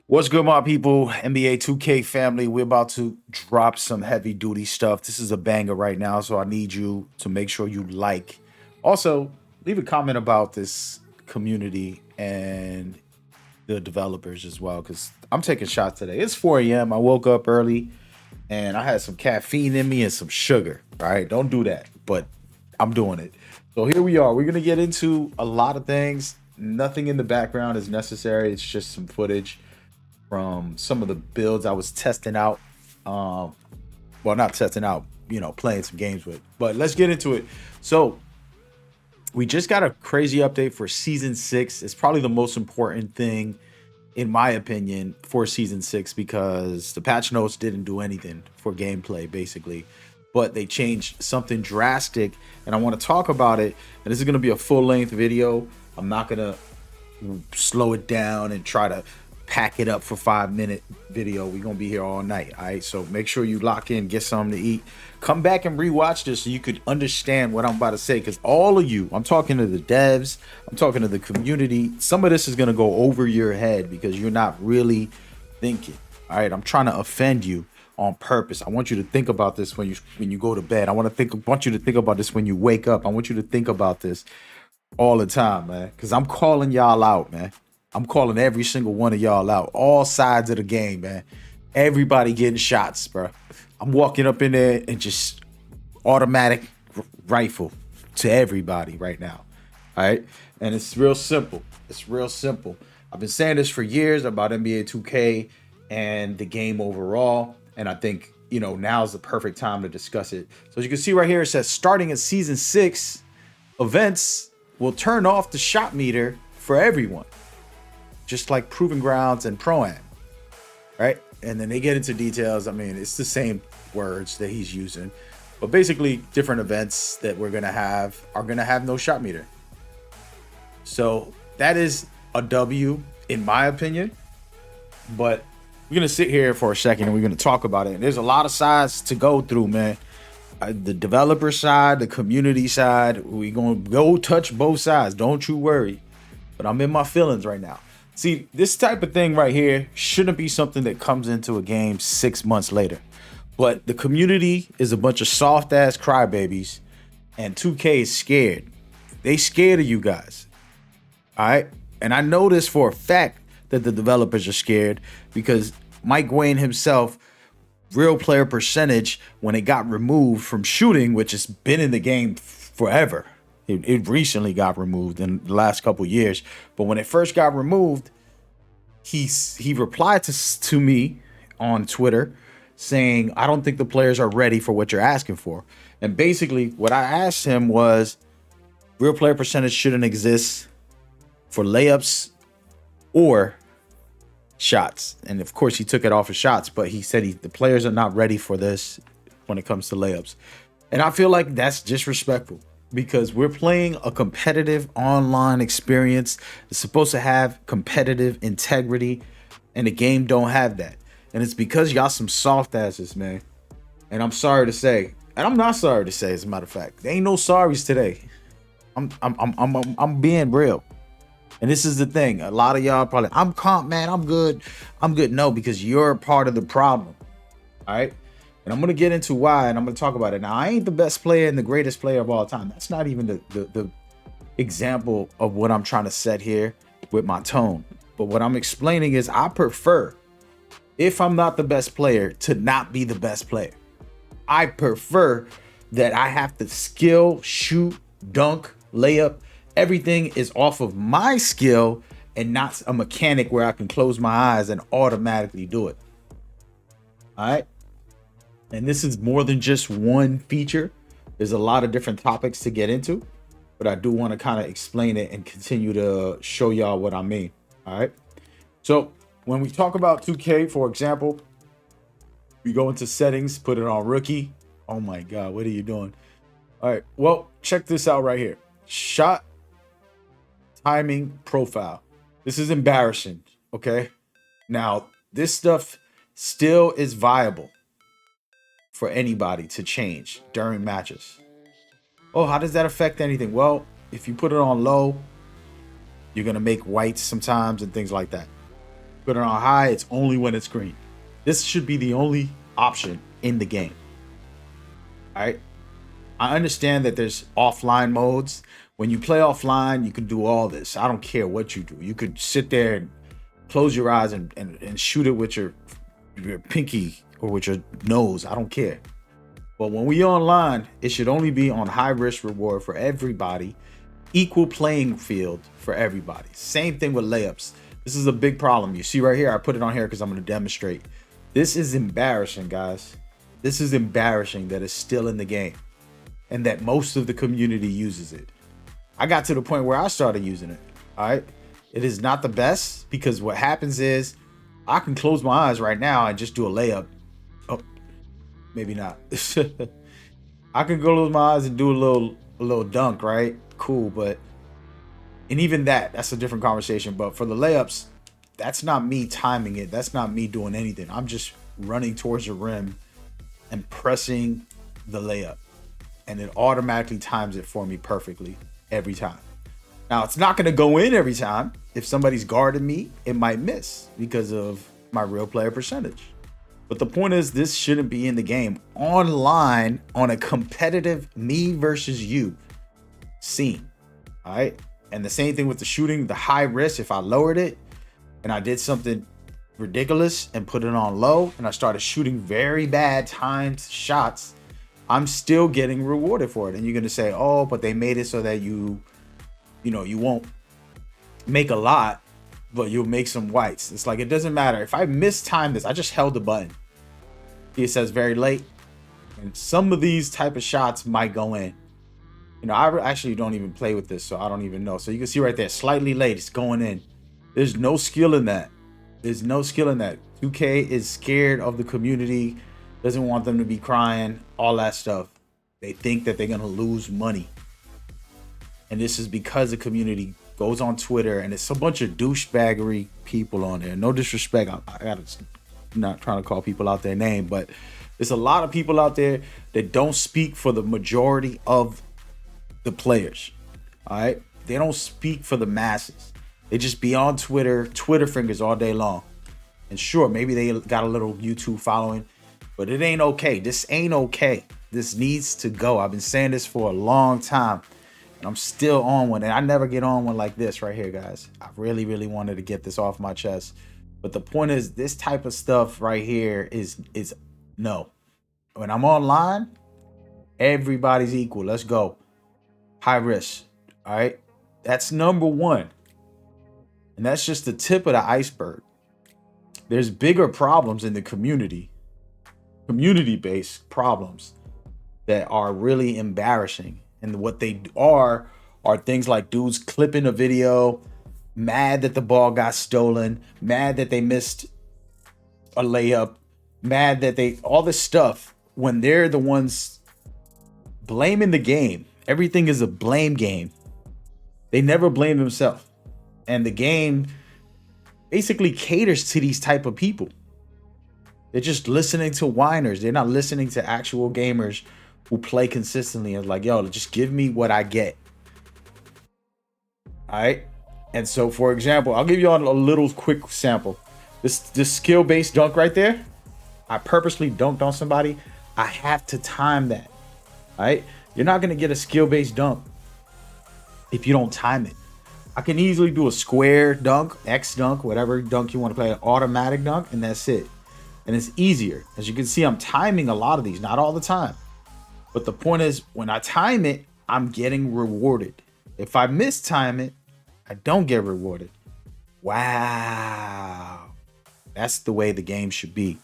What's good, my people? NBA 2K family. We're about to drop some heavy duty stuff. This is a banger right now, so I need you to make sure you like. Also, leave a comment about this community and the developers as well, because I'm taking shots today. It's 4 a.m. I woke up early and I had some caffeine in me and some sugar. All right, don't do that, but I'm doing it. So here we are. We're gonna get into a lot of things. Nothing in the background is necessary. It's just some footage from some of the builds I was testing out. Um, well, not testing out, playing some games with. But let's get into it. So we just got a crazy update for season 6. It's probably the most important thing, in my opinion, for season 6 because the patch notes didn't do anything for gameplay, basically. But they changed something drastic, and I want to talk about it. And this is going to be a full length video. I'm not going to slow it down and try to pack it up for 5 minute video. We're gonna be here all night. All right, so make sure you lock in, get something to eat, come back and rewatch this so you could understand what I'm about to say, because all of you, I'm talking to the devs, I'm talking to the community, some of this is gonna go over your head because you're not really thinking. All right, I'm trying to offend you on purpose. I want you to think about this when you go to bed. Want you to think about this when you wake up. I want you to think about this all the time, man, because I'm calling y'all out, man. I'm calling every single one of y'all out, all sides of the game, man. Everybody getting shots, bro. I'm walking up in there and just automatic rifle to everybody right now. All right. And it's real simple. It's real simple. I've been saying this for years about NBA 2K and the game overall. And I think, now is the perfect time to discuss it. So as you can see right here, it says starting in season 6, events will turn off the shot meter for everyone, just like Proving Grounds and Pro-Am, right? And then they get into details. I mean, it's the same words that he's using, but basically different events that we're gonna have are gonna have no shot meter. So that is a W in my opinion, but we're gonna sit here for a second and we're gonna talk about it. And there's a lot of sides to go through, man. The developer side, the community side, we're gonna go touch both sides. Don't you worry. But I'm in my feelings right now. See, this type of thing right here shouldn't be something that comes into a game 6 months later. But the community is a bunch of soft ass crybabies, and 2K is scared. They scared of you guys. All right. And I know this for a fact that the developers are scared because Mike Wayne himself, real player percentage, when it got removed from shooting, which has been in the game forever. It recently got removed in the last couple years, but when it first got removed, he replied to me on Twitter saying, "I don't think the players are ready for what you're asking for." And basically, what I asked him was, real player percentage shouldn't exist for layups or shots. And of course, he took it off of shots, but he said the players are not ready for this when it comes to layups. And I feel like that's disrespectful, because we're playing a competitive online experience. It's supposed to have competitive integrity, and the game don't have that. And it's because y'all some soft asses, man. And I'm sorry to say, and I'm not sorry to say, as a matter of fact, there ain't no sorries today. I'm being real. And this is the thing. A lot of y'all probably, I'm calm, man. I'm good. I'm good. No, because you're part of the problem. All right. And I'm going to get into why, and I'm going to talk about it. Now, I ain't the best player and the greatest player of all time. That's not even the example of what I'm trying to set here with my tone. But what I'm explaining is I prefer, if I'm not the best player, to not be the best player. I prefer that I have to skill, shoot, dunk, layup. Everything is off of my skill and not a mechanic where I can close my eyes and automatically do it. All right. And this is more than just one feature. There's a lot of different topics to get into, but I do want to kind of explain it and continue to show y'all what I mean. All right. So when we talk about 2K, for example, we go into settings, put it on rookie. Oh my God, what are you doing? All right. Well, check this out right here. Shot timing profile. This is embarrassing. Okay. Now, this stuff still is viable for anybody to change during matches. Oh, how does that affect anything? Well, if you put it on low, you're going to make whites sometimes and things like that. Put it on high, it's only when it's green. This should be the only option in the game. All right. I understand that there's offline modes. When you play offline, you can do all this. I don't care what you do. You could sit there and close your eyes and shoot it with your pinky or with your nose. I don't care. But when we online, it should only be on high risk reward for everybody, equal playing field for everybody. Same thing with layups. This is a big problem. You see right here, I put it on here because I'm going to demonstrate. This is embarrassing, guys. This is embarrassing that it's still in the game and that most of the community uses it. I got to the point where I started using it. All right. It is not the best because what happens is I can close my eyes right now and just do a layup. Oh, maybe not. I can close my eyes and do a little dunk, right? Cool, but and even that's a different conversation. But for the layups, that's not me timing it. That's not me doing anything. I'm just running towards the rim and pressing the layup, and it automatically times it for me perfectly every time. Now, it's not going to go in every time. If somebody's guarding me, it might miss because of my real player percentage. But the point is, this shouldn't be in the game. Online, on a competitive me versus you scene. All right. And the same thing with the shooting, the high risk. If I lowered it and I did something ridiculous and put it on low and I started shooting very bad timed shots, I'm still getting rewarded for it. And you're going to say, oh, but they made it so that you won't make a lot, but you'll make some whites. It's like, it doesn't matter. If I mistime this, I just held the button. It says very late. And some of these type of shots might go in. I actually don't even play with this, so I don't even know. So you can see right there, slightly late, it's going in. There's no skill in that. There's no skill in that. 2K is scared of the community, doesn't want them to be crying, all that stuff. They think that they're going to lose money. And this is because the community goes on Twitter and it's a bunch of douchebaggery people on there. No disrespect. I'm not trying to call people out their name, but there's a lot of people out there that don't speak for the majority of the players. All right. They don't speak for the masses. They just be on Twitter fingers all day long. And sure, maybe they got a little YouTube following, but it ain't okay. This ain't okay. This needs to go. I've been saying this for a long time. I'm still on one, and I never get on one like this right here, guys. I really, really wanted to get this off my chest. But the point is, this type of stuff right here is no. When I'm online, everybody's equal. Let's go. High risk. All right. That's number one. And that's just the tip of the iceberg. There's bigger problems in the community-based problems that are really embarrassing. And what they are things like dudes clipping a video, mad that the ball got stolen, mad that they missed a layup, mad that all this stuff when they're the ones blaming the game. Everything is a blame game. They never blame themselves. And the game basically caters to these type of people. They're just listening to whiners. They're not listening to actual gamers who play consistently and like, yo, just give me what I get. All right. And so, for example, I'll give you all a little quick sample. This skill-based dunk right there, I purposely dunked on somebody. I have to time that. All right. You're not going to get a skill-based dunk if you don't time it. I can easily do a square dunk, X dunk, whatever dunk you want to play, an automatic dunk, and that's it. And it's easier. As you can see, I'm timing a lot of these, not all the time. But the point is, when I time it, I'm getting rewarded. If I mistime it, I don't get rewarded. Wow. That's the way the game should be.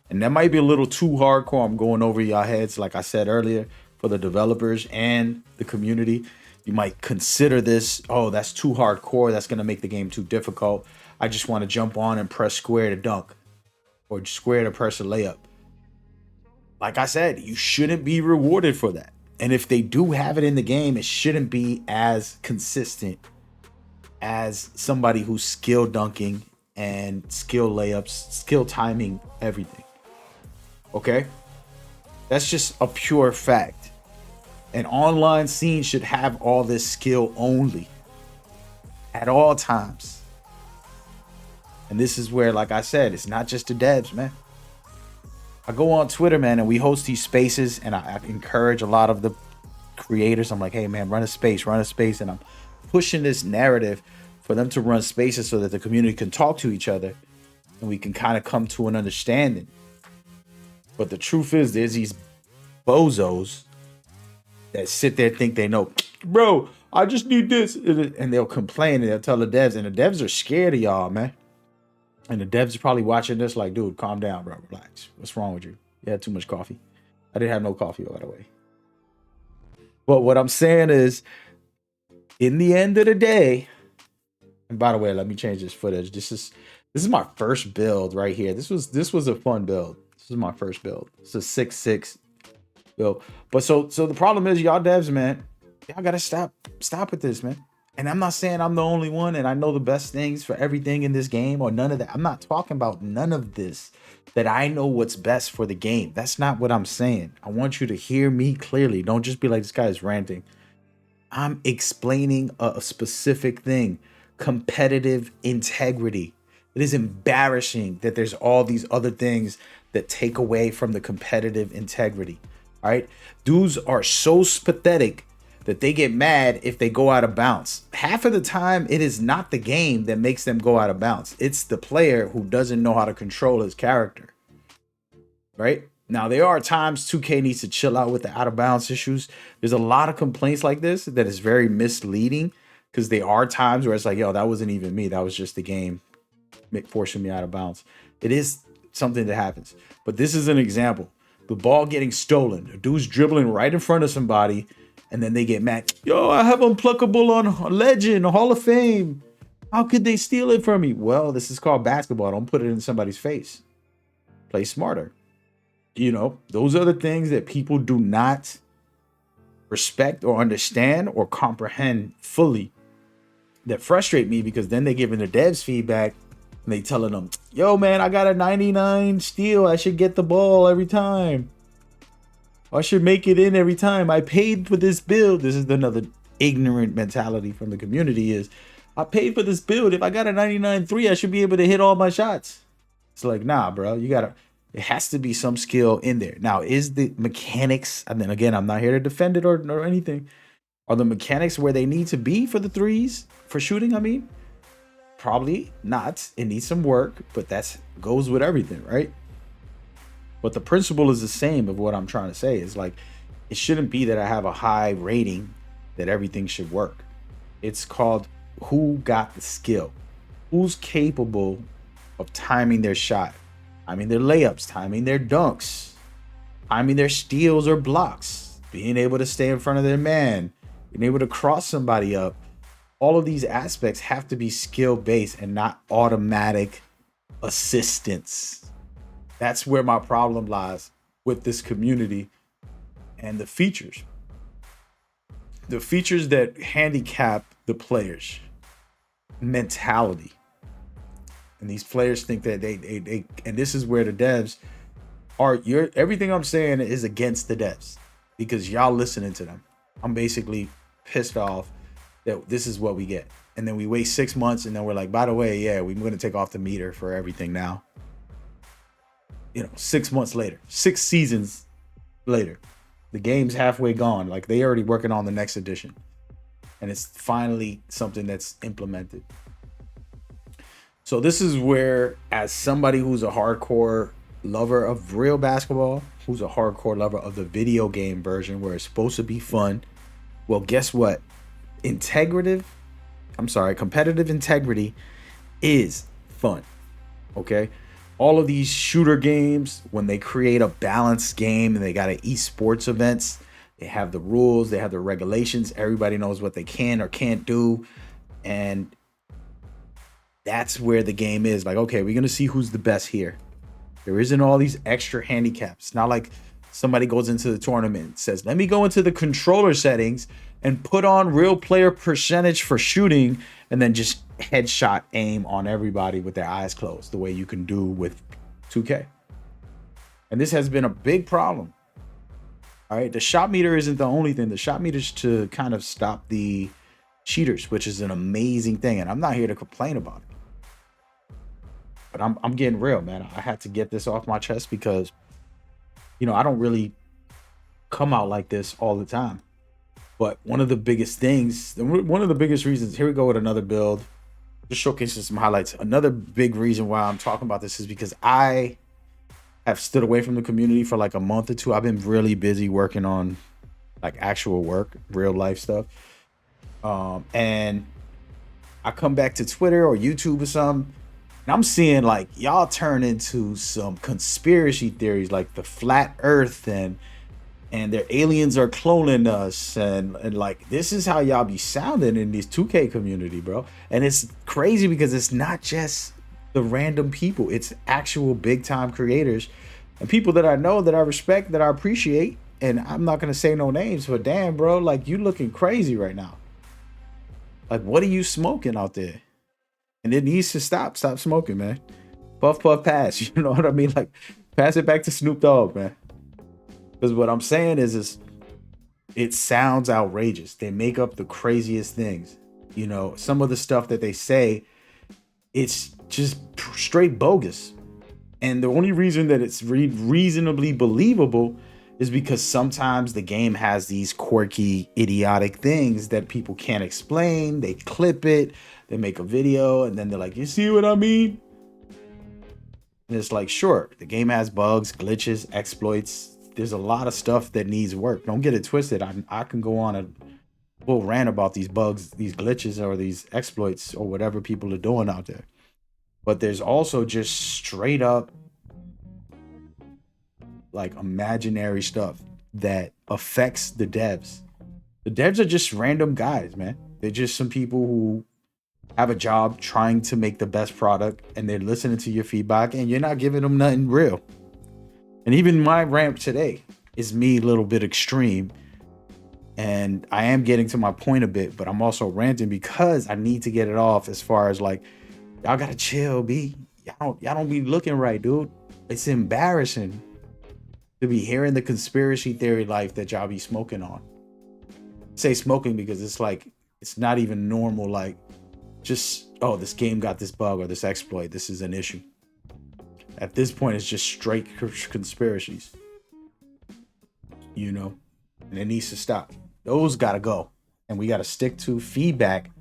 And that might be a little too hardcore. I'm going over y'all heads, like I said earlier, for the developers and the community. You might consider this, oh, that's too hardcore. That's going to make the game too difficult. I just want to jump on and press square to dunk or square to press a layup. Like I said, you shouldn't be rewarded for that. And if they do have it in the game, it shouldn't be as consistent as somebody who's skill dunking and skill layups, skill timing, everything. Okay? That's just a pure fact. An online scene should have all this skill only at all times. And this is where, like I said, it's not just the devs, man. I go on Twitter, man, and we host these spaces, and I encourage a lot of the creators. I'm like, hey, man, run a space, and I'm pushing this narrative for them to run spaces so that the community can talk to each other and we can kind of come to an understanding. But the truth is, there's these bozos that sit there think they know, bro, I just need this, and they'll complain and they'll tell the devs, and the devs are scared of y'all, man. And the devs are probably watching this like, dude, calm down, bro, relax. What's wrong with you? You had too much coffee. I didn't have no coffee, by the way. But what I'm saying is, in the end of the day, and by the way, let me change this footage. This is my first build right here. This was a fun build. This is my first build. It's a 6-6 build. But so the problem is, y'all devs, man, y'all gotta stop with this, man. And I'm not saying I'm the only one and I know the best things for everything in this game or none of that. I'm not talking about none of this, that I know what's best for the game. That's not what I'm saying. I want you to hear me clearly. Don't just be like, this guy is ranting. I'm explaining a specific thing. Competitive integrity. It is embarrassing that there's all these other things that take away from the competitive integrity. All right. Dudes are so pathetic that they get mad if they go out of bounds. Half of the time, it is not the game that makes them go out of bounds. It's the player who doesn't know how to control his character. Right? Now, there are times 2K needs to chill out with the out of bounds issues. There's a lot of complaints like this that is very misleading, because there are times where it's like, yo, that wasn't even me. That was just the game forcing me out of bounds. It is something that happens. But this is an example. The ball getting stolen. A dude's dribbling right in front of somebody, and then they get mad. Yo, I have unpluckable on Legend, Hall of Fame. How could they steal it from me? Well, this is called basketball. Don't put it in somebody's face. Play smarter. You know, those are the things that people do not respect or understand or comprehend fully, that frustrate me, because then they giving the devs feedback and they telling them, yo, man, I got a 99 steal. I should get the ball every time. I should make it in every time. I paid for this build. This is another ignorant mentality from the community, is I paid for this build. If I got a 99-3, I should be able to hit all my shots. It's like, nah, bro, it has to be some skill in there. Now, is the mechanics, and then again, I'm not here to defend it or anything. Are the mechanics where they need to be for the threes, for shooting, I mean? Probably not. It needs some work, but that goes with everything, right? But the principle is the same of what I'm trying to say. Is like, it shouldn't be that I have a high rating that everything should work. It's called who got the skill, who's capable of timing their shot, timing their layups, timing their dunks, timing their steals or blocks, being able to stay in front of their man, being able to cross somebody up. All of these aspects have to be skill based and not automatic assistance. That's where my problem lies with this community and the features. The features that handicap the players' mentality. And these players think that they and this is where the devs are. Everything I'm saying is against the devs, because y'all listening to them. I'm basically pissed off that this is what we get. And then we wait 6 months and then we're like, by the way, yeah, we're going to take off the meter for everything now. 6 months later, 6 seasons later, the game's halfway gone. Like, they already working on the next edition, and it's finally something that's implemented. So this is where, as somebody who's a hardcore lover of real basketball, who's a hardcore lover of the video game version where it's supposed to be fun, well, guess what? Competitive integrity is fun. Okay? All of these shooter games, when they create a balanced game and they got esports events, they have the rules, they have the regulations, everybody knows what they can or can't do. And that's where the game is. Like, okay, we're going to see who's the best here. There isn't all these extra handicaps. It's not like somebody goes into the tournament and says, let me go into the controller settings and put on real player percentage for shooting, and then just headshot aim on everybody with their eyes closed, the way you can do with 2K. And this has been a big problem. All right, the shot meter isn't the only thing. The shot meter is to kind of stop the cheaters, which is an amazing thing. And I'm not here to complain about it. But I'm getting real, man. I had to get this off my chest because I don't really come out like this all the time. But one of the biggest things, one of the biggest reasons, here we go with another build, just showcasing some highlights. Another big reason why I'm talking about this is because I have stood away from the community for like a month or two. I've been really busy working on like actual work, real life stuff. And I come back to Twitter or YouTube or something, and I'm seeing like y'all turn into some conspiracy theories, like the flat Earth and their aliens are cloning us, and like this is how y'all be sounding in this 2K community, bro. And it's crazy because it's not just the random people, it's actual big time creators and people that I know, that I respect, that I appreciate. And I'm not gonna say no names, but damn, bro, like you looking crazy right now. Like, what are you smoking out there? And it needs to stop. Stop smoking, man. Puff, puff, pass. You know what I mean? Like, pass it back to Snoop Dogg, man. Because what I'm saying is it sounds outrageous. They make up the craziest things. Some of the stuff that they say, it's just straight bogus. And the only reason that it's reasonably believable is because sometimes the game has these quirky, idiotic things that people can't explain. They clip it, they make a video, and then they're like, you see what I mean? And it's like, sure, the game has bugs, glitches, exploits. There's a lot of stuff that needs work. Don't get it twisted. I can go on a full rant about these bugs, these glitches, or these exploits, or whatever people are doing out there. But there's also just straight up like imaginary stuff that affects the devs. The devs are just random guys, man. They're just some people who have a job trying to make the best product, and they're listening to your feedback, and you're not giving them nothing real. And even my rant today is me a little bit extreme, and I am getting to my point a bit, but I'm also ranting because I need to get it off. As far as like, y'all gotta chill, B. Y'all don't be looking right, dude. It's embarrassing to be hearing the conspiracy theory life that y'all be smoking on. I say smoking because it's like, it's not even normal. Like, just, oh, this game got this bug or this exploit. This is an issue. At this point, it's just straight conspiracies. And it needs to stop. Those gotta go. And we gotta stick to feedback,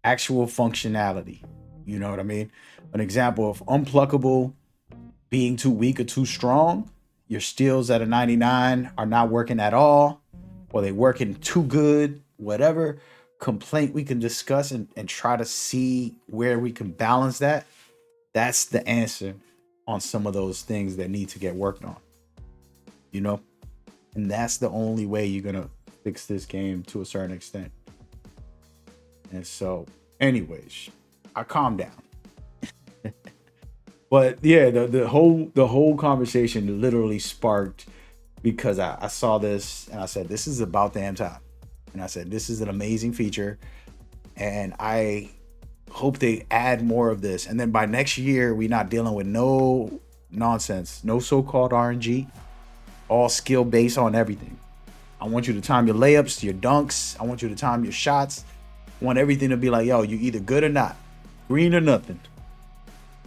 actual functionality. You know what I mean? An example of unpluckable being too weak or too strong. Your steals at a 99 are not working at all, or they working too good, whatever complaint we can discuss and try to see where we can balance that. That's the answer on some of those things that need to get worked on. And that's the only way you're going to fix this game to a certain extent. And so, anyways, I calmed down. But yeah, the whole conversation literally sparked because I saw this and I said, this is about damn time. And I said, this is an amazing feature, and I hope they add more of this. And then by next year, we're not dealing with no nonsense, no so-called RNG, all skill based on everything. I want you to time your layups, your dunks. I want you to time your shots. I want everything to be like, yo, you either good or not, green or nothing.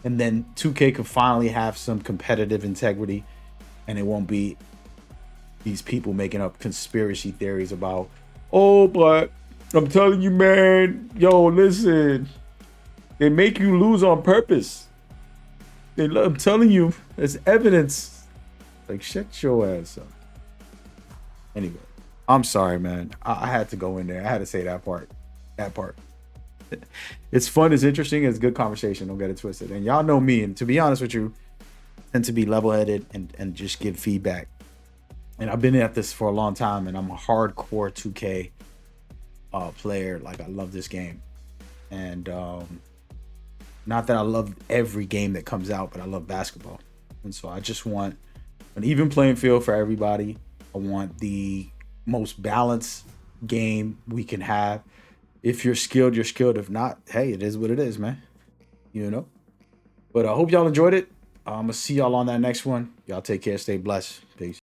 And then 2K can finally have some competitive integrity, and it won't be these people making up conspiracy theories about, oh, but I'm telling you, man, yo, listen, they make you lose on purpose. I'm telling you, it's evidence. Like, shut your ass up. Anyway, I'm sorry, man. I had to go in there. I had to say that part. It's fun, it's interesting, it's good conversation. Don't get it twisted. And y'all know me, and to be honest with you, I tend to be level-headed and just give feedback. And I've been at this for a long time, and I'm a hardcore 2K player. Like, I love this game. And not that I love every game that comes out, but I love basketball. And so I just want an even playing field for everybody. I want the most balanced game we can have. If you're skilled, you're skilled. If not, hey, it is what it is, man. But I hope y'all enjoyed it. I'm going to see y'all on that next one. Y'all take care. Stay blessed. Peace.